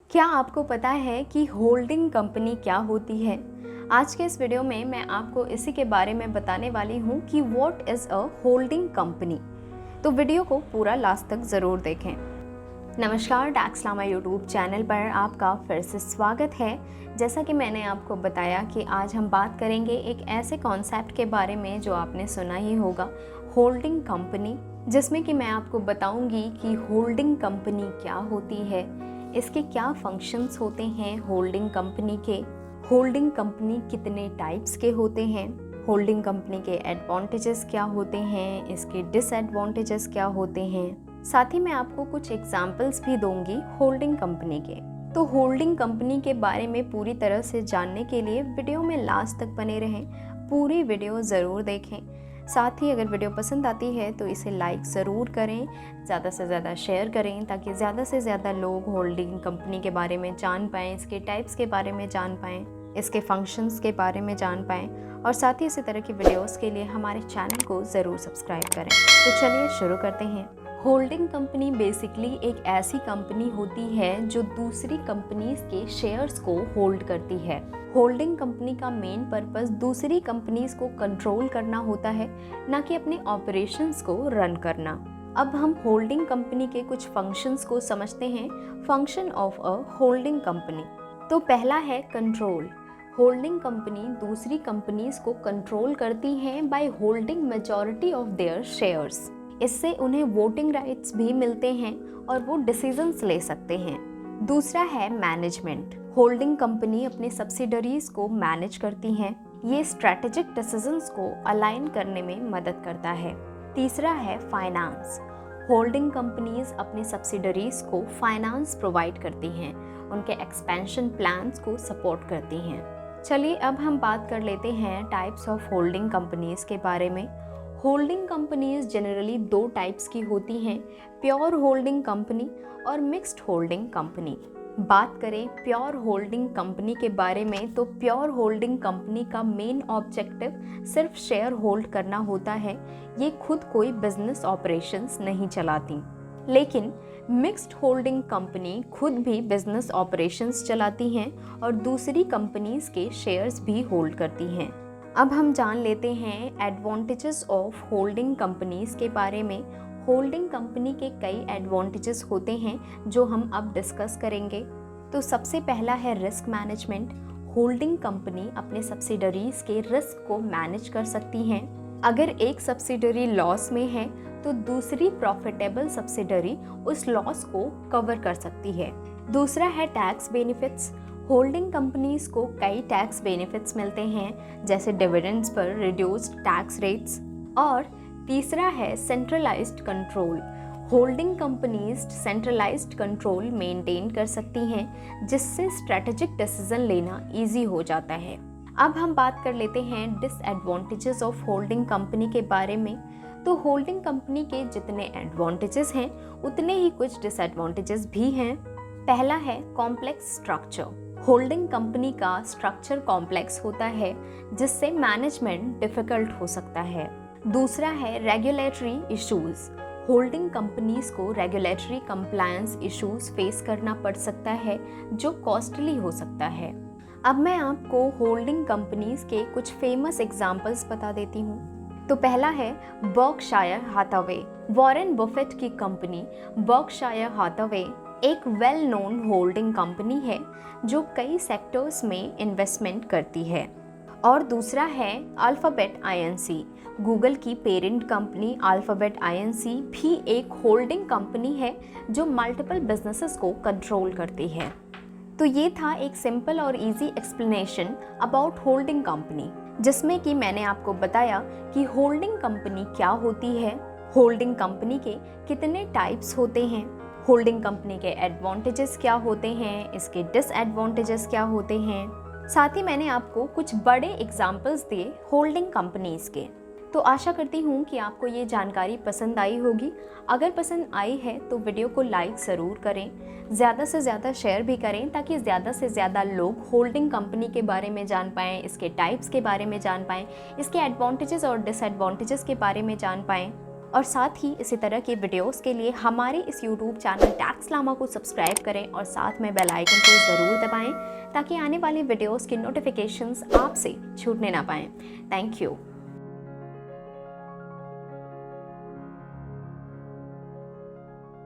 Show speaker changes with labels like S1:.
S1: क्या आपको पता है कि होल्डिंग कंपनी क्या होती है? आज के इस वीडियो में मैं आपको इसी के बारे में बताने वाली हूँ कि what is a holding company. तो वीडियो को पूरा लास्ट तक ज़रूर देखें। नमस्कार, टैक्सलामा यूट्यूब चैनल पर आपका फिर से स्वागत है। जैसा कि मैंने आपको बताया कि आज हम बात करेंगे एक ऐसे कॉन्सेप्ट के बारे में जो आपने सुना ही होगा, होल्डिंग कंपनी, जिसमें कि मैं आपको बताऊंगी कि होल्डिंग कंपनी क्या होती है, इसके क्या फंक्शंस होते हैं होल्डिंग कंपनी के, होल्डिंग कंपनी कितने टाइप्स के होते हैं, होल्डिंग कंपनी के एडवांटेजेस क्या होते हैं, इसके डिसएडवांटेजेस क्या होते हैं। साथ ही मैं आपको कुछ एग्जाम्पल्स भी दूंगी होल्डिंग कंपनी के। तो होल्डिंग कंपनी के बारे में पूरी तरह से जानने के लिए वीडियो में लास्ट तक बने रहें, पूरी वीडियो ज़रूर देखें। साथ ही अगर वीडियो पसंद आती है तो इसे लाइक ज़रूर करें, ज़्यादा से ज़्यादा शेयर करें ताकि ज़्यादा से ज़्यादा लोग होल्डिंग कंपनी के बारे में जान पाएँ, इसके टाइप्स के बारे में जान पाएँ, इसके फंक्शंस के बारे में जान पाएँ। और साथ ही इसी तरह की वीडियोस के लिए हमारे चैनल को ज़रूर सब्सक्राइब करें। तो चलिए शुरू करते हैं। होल्डिंग कंपनी बेसिकली एक ऐसी कंपनी होती है जो दूसरी कंपनीज के शेयर्स को होल्ड करती है। होल्डिंग कंपनी का मेन पर्पस दूसरी कंपनीज को कंट्रोल करना होता है, ना कि अपने ऑपरेशंस को रन करना। अब हम होल्डिंग कंपनी के कुछ फंक्शंस को समझते हैं। Function of a holding company. तो पहला है कंट्रोल। होल्डिंग कंपनी दूसरी कंपनीज को कंट्रोल करती हैं by holding majority of their shares. इससे उन्हें वोटिंग राइट्स भी मिलते हैं और वो डिसीजंस ले सकते हैं। दूसरा है मैनेजमेंट। होल्डिंग कंपनी अपने सब्सिडरीज को मैनेज करती हैं। ये स्ट्रैटेजिक डिसीजंस को अलाइन करने में मदद करता है। तीसरा है फाइनेंस। होल्डिंग कंपनीज अपने सब्सिडरीज को फाइनेंस प्रोवाइड करती हैं, उनके एक्सपेंशन प्लान्स को सपोर्ट करती हैं। चलिए अब हम बात कर लेते हैं टाइप्स ऑफ होल्डिंग कंपनीज के बारे में। होल्डिंग कंपनीज जनरली दो टाइप्स की होती हैं, प्योर होल्डिंग कंपनी और मिक्स्ड होल्डिंग कंपनी। बात करें प्योर होल्डिंग कंपनी के बारे में तो प्योर होल्डिंग कंपनी का मेन ऑब्जेक्टिव सिर्फ शेयर होल्ड करना होता है। ये खुद कोई बिजनेस ऑपरेशंस नहीं चलाती। लेकिन मिक्स्ड होल्डिंग कंपनी खुद भी बिजनेस ऑपरेशंस चलाती हैं और दूसरी कंपनीज के शेयर्स भी होल्ड करती हैं। अब हम जान लेते हैं एडवांटेजेस ऑफ होल्डिंग कंपनीज के बारे में। होल्डिंग कंपनी के कई एडवांटेजेस होते हैं जो हम अब डिस्कस करेंगे। तो सबसे पहला है रिस्क मैनेजमेंट। होल्डिंग कंपनी अपने सब्सिडरीज के रिस्क को मैनेज कर सकती हैं। अगर एक सब्सिडरी लॉस में है तो दूसरी प्रॉफिटेबल सब्सिडरी उस लॉस को कवर कर सकती है। दूसरा है टैक्स बेनिफिट्स। होल्डिंग कंपनीज को कई टैक्स बेनिफिट्स मिलते हैं, जैसे डिविडेंड्स पर रिड्यूस्ड टैक्स रेट्स। और तीसरा है centralised control. Holding companies centralised control maintain कर सकती हैं, जिससे स्ट्रैटेजिक डिसीजन लेना इजी हो जाता है। अब हम बात कर लेते हैं डिसएडवांटेजेस ऑफ होल्डिंग कंपनी के बारे में। तो होल्डिंग कंपनी के जितने एडवांटेजेस हैं उतने ही कुछ डिसएडवांटेजेस भी हैं। पहला है कॉम्प्लेक्स स्ट्रक्चर। होल्डिंग कंपनी का स्ट्रक्चर कॉम्प्लेक्स होता है, जिससे मैनेजमेंट डिफिकल्ट हो सकता है। दूसरा है रेगुलेटरी इश्यूज। होल्डिंग कंपनीज को रेगुलेटरी कंप्लायंस इश्यूज फेस करना पड़ सकता है, जो कॉस्टली हो सकता है। अब मैं आपको होल्डिंग कंपनीज के कुछ फेमस एग्जाम्पल्स बता देती हूँ। तो पहला है बर्कशायर हाथावे। वॉरेन बफेट की कंपनी बर्कशायर हाथावे एक वेल नोन होल्डिंग कंपनी है जो कई सेक्टर्स में इन्वेस्टमेंट करती है। और दूसरा है अल्फ़ाबेट आईएनसी। गूगल की पेरेंट कंपनी अल्फ़ाबेट आईएनसी भी एक होल्डिंग कंपनी है जो मल्टीपल बिजनेसेस को कंट्रोल करती है। तो ये था एक सिंपल और easy explanation about holding company, जिसमें कि मैंने आपको बताया कि होल्डिंग कंपनी क्या होती है, होल्डिंग कंपनी के कितने टाइप्स होते हैं, होल्डिंग कंपनी के एडवांटेजेस क्या होते हैं, इसके डिसएडवांटेजेस क्या होते हैं। साथ ही मैंने आपको कुछ बड़े एग्जाम्पल्स दिए होल्डिंग कंपनीज के। तो आशा करती हूँ कि आपको ये जानकारी पसंद आई होगी। अगर पसंद आई है तो वीडियो को लाइक ज़रूर करें, ज़्यादा से ज़्यादा शेयर भी करें ताकि ज़्यादा से ज़्यादा लोग होल्डिंग कंपनी के बारे में जान पाएँ, इसके टाइप्स के बारे में जान पाएँ, इसके एडवांटेजेस और डिसएडवांटेजेस के बारे में जान पाएँ। और साथ ही इसी तरह की वीडियोस के लिए हमारे इस यूट्यूब चैनल टैक्स लामा को सब्सक्राइब करें और साथ में बेल आइकन को ज़रूर दबाएं ताकि आने वाली वीडियोस की नोटिफिकेशंस आपसे छूटने ना पाएं। Thank you.